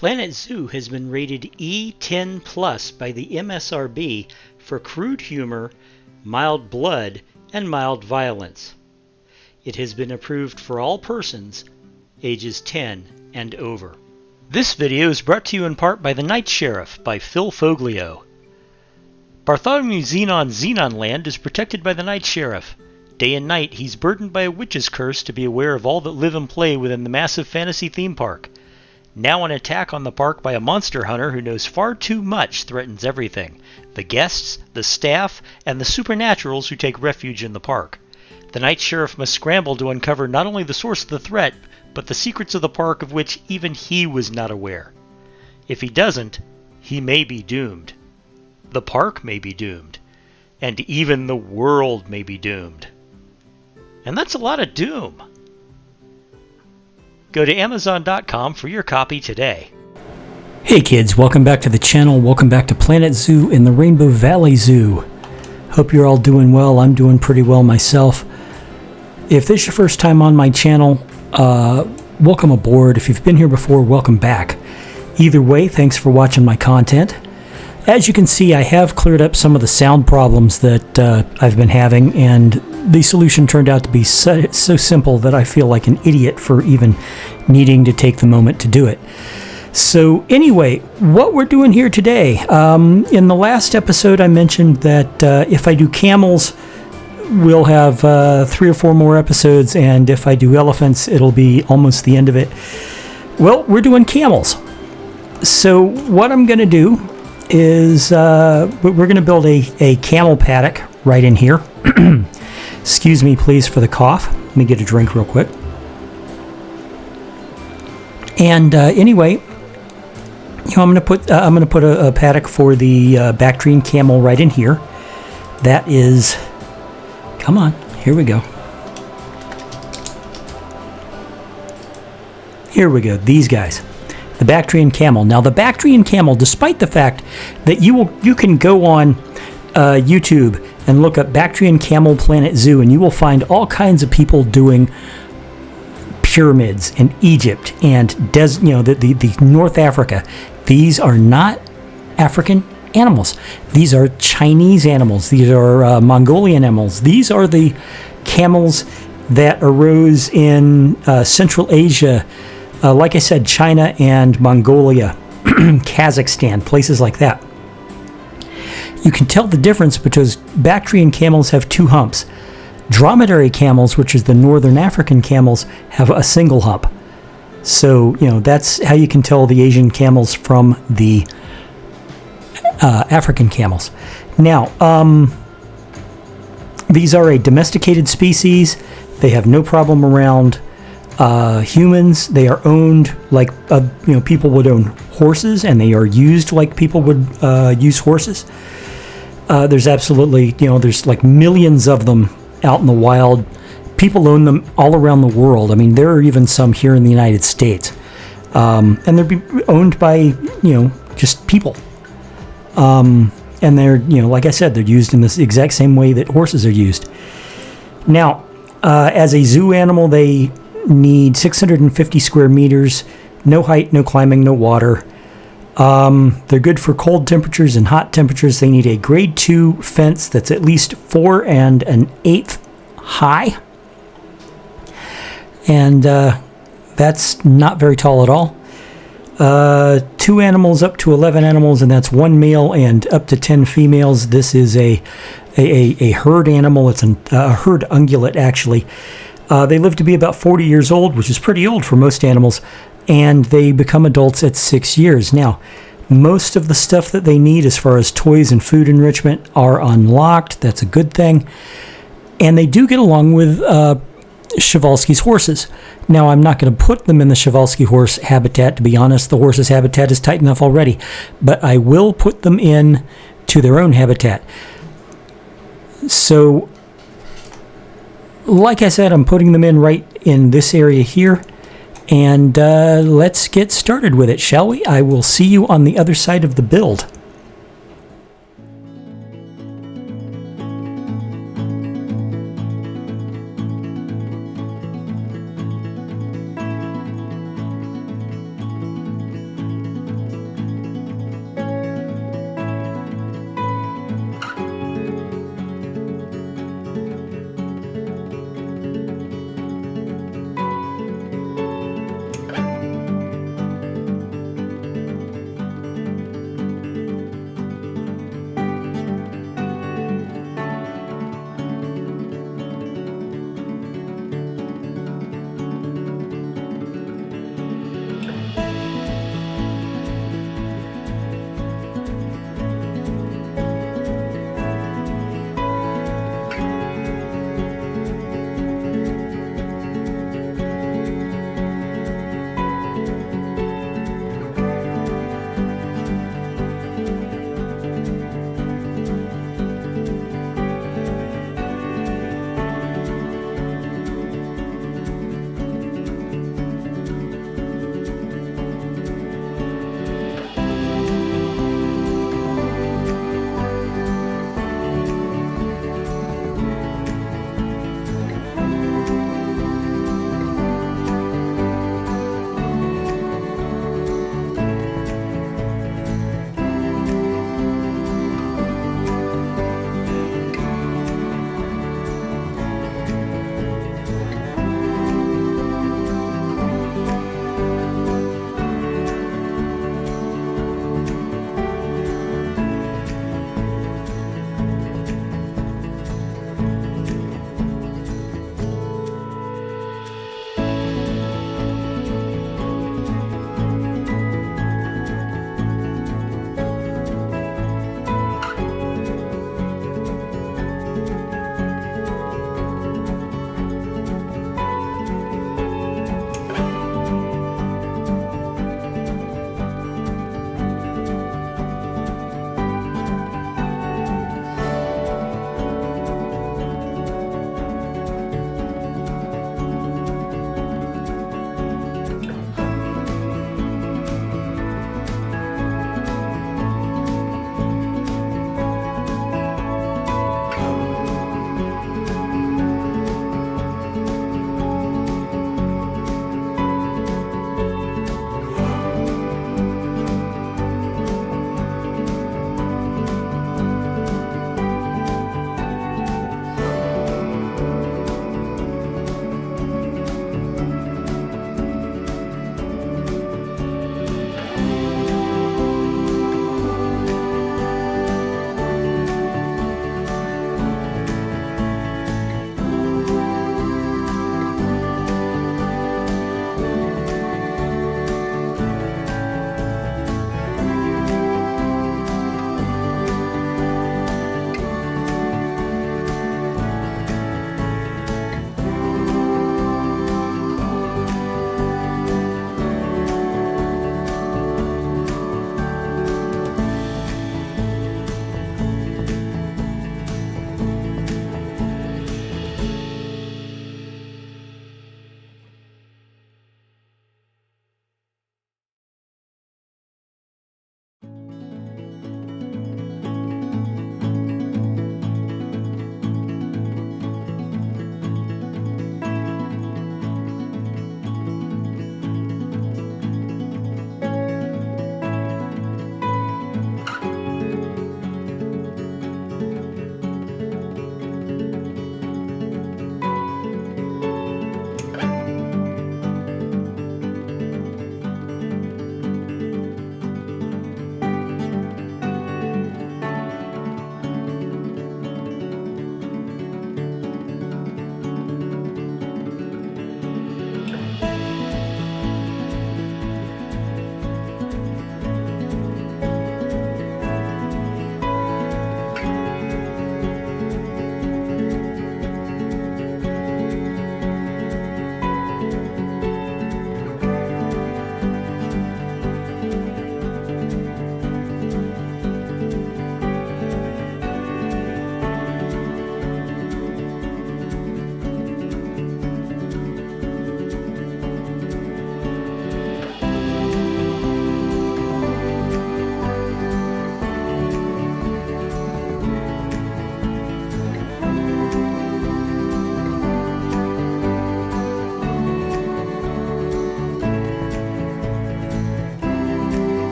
Planet Zoo has been rated E10 Plus by the MSRB for crude humor, mild blood, and mild violence. It has been approved for all persons ages 10 and over. This video is brought to you in part by The Night Sheriff by Phil Foglio. Bartholomew Xenon Land is protected by the Night Sheriff. Day and night, he's burdened by a witch's curse to be aware of all that live and play within the massive fantasy theme park. Now an attack on the park by a monster hunter who knows far too much threatens everything: the guests, the staff, and the supernaturals who take refuge in the park. The Night Sheriff must scramble to uncover not only the source of the threat, but the secrets of the park of which even he was not aware. If he doesn't, he may be doomed. The park may be doomed. And even the world may be doomed. And that's a lot of doom. Go to Amazon.com for your copy today. Hey kids, welcome back to the channel. Welcome back to Planet Zoo in the Rainbow Valley Zoo. Hope you're all doing well. I'm doing pretty well myself. If this is your first time on my channel, welcome aboard. If you've been here before, welcome back. Either way, thanks for watching my content. As you can see, I have cleared up some of the sound problems that I've been having, and the solution turned out to be so simple that I feel like an idiot for even needing to take the moment to do it. So anyway, what we're doing here today, in the last episode I mentioned that if I do camels, we'll have 3 or 4 more episodes, and if I do elephants, it'll be almost the end of it. Well, we're doing camels. So what I'm going to do is we're going to build a camel paddock right in here. Excuse me, please, for the cough. Let me get a drink real quick. And anyway, you know, I'm going to put a paddock for the Bactrian camel right in here. That is, come on, here we go. Here we go. These guys. The Bactrian camel. Now, the Bactrian camel, despite the fact that you can go on YouTube and look up Bactrian Camel Planet Zoo, and you will find all kinds of people doing pyramids in Egypt and the North Africa. These are not African animals. These are Chinese animals. These are Mongolian animals. These are the camels that arose in Central Asia. Like I said, China and Mongolia, Kazakhstan, places like that. You can tell the difference because Bactrian camels have 2 humps. Dromedary camels, which is the northern African camels, have a single hump. So, you know, that's how you can tell the Asian camels from the African camels. Now, these are a domesticated species. They have no problem around humans. They are owned like people would own horses, and they are used like people would use horses. There's absolutely, there's like millions of them out in the wild. People own them all around the world. I mean, there are even some here in the United States, and they're owned by just people. And they're like I said, they're used in this exact same way that horses are used. Now, as a zoo animal, they need 650 square meters, no height, no climbing, no water. They're good for cold temperatures and hot temperatures. They need a grade 2 fence that's at least 4 1/8 high. And that's not very tall at all. 2 animals up to 11 animals, and that's 1 male and up to 10 females. This is a herd animal. It's a herd ungulate, actually. They live to be about 40 years old, which is pretty old for most animals, and they become adults at 6 years. Now, most of the stuff that they need as far as toys and food enrichment are unlocked. That's a good thing. And they do get along with Przewalski's horses. Now, I'm not going to put them in the Przewalski horse habitat. To be honest, the horse's habitat is tight enough already. But I will put them in to their own habitat. So, like I said, I'm putting them in right in this area here. And let's get started with it, shall we? I will see you on the other side of the build.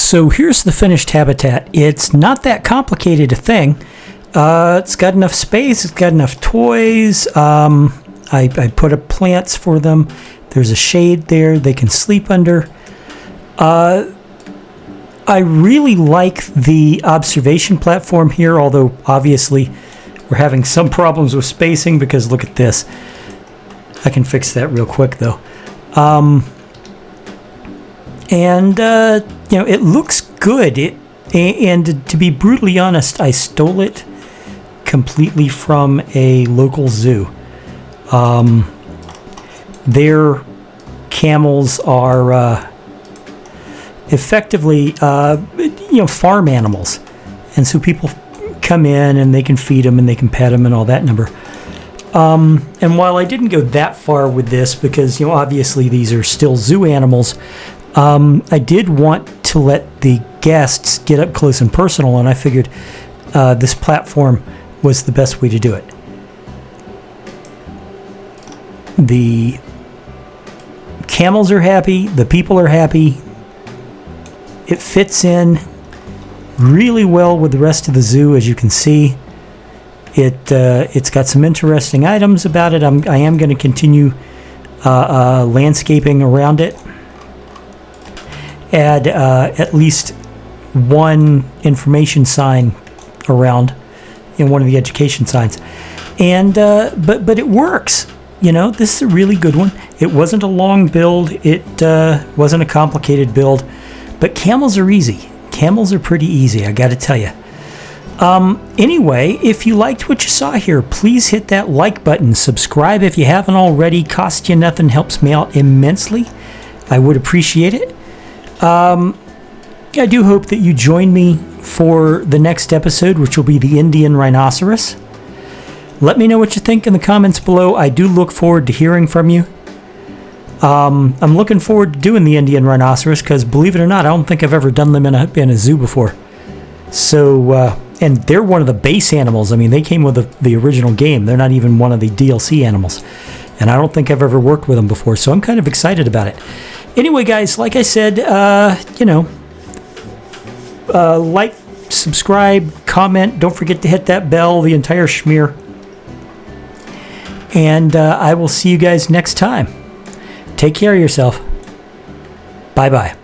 So here's the finished habitat. It's not that complicated a thing. It's got enough space. It's got enough toys. I put up plants for them. There's a shade there they can sleep under. I really like the observation platform here, although obviously we're having some problems with spacing because look at this. I can fix that real quick though. It looks good. And to be brutally honest, I stole it completely from a local zoo. Their camels are effectively, farm animals. And so people come in and they can feed them and they can pet them and all that number. And while I didn't go that far with this because, obviously these are still zoo animals, I did want to let the guests get up close and personal, and I figured this platform was the best way to do it. The camels are happy, the people are happy. It fits in really well with the rest of the zoo, as you can see. It's got some interesting items about it. I am going to continue landscaping around it. Add at least one information sign around, one of the education signs, and but it works. This is a really good one. It wasn't a long build. It wasn't a complicated build, but camels are easy. Camels are pretty easy, I got to tell you. Anyway, if you liked what you saw here, please hit that like button. Subscribe if you haven't already. Costs you nothing, helps me out immensely. I would appreciate it. I do hope that you join me for the next episode, which will be the Indian rhinoceros. Let me know what you think in the comments below. I do look forward to hearing from you. I'm looking forward to doing the Indian rhinoceros because, believe it or not, I don't think I've ever done them in a zoo before. So, and they're one of the base animals. I mean, they came with the original game. They're not even one of the DLC animals. And I don't think I've ever worked with them before, so I'm kind of excited about it. Anyway, guys, like I said, like, subscribe, comment. Don't forget to hit that bell, the entire schmear. And I will see you guys next time. Take care of yourself. Bye-bye.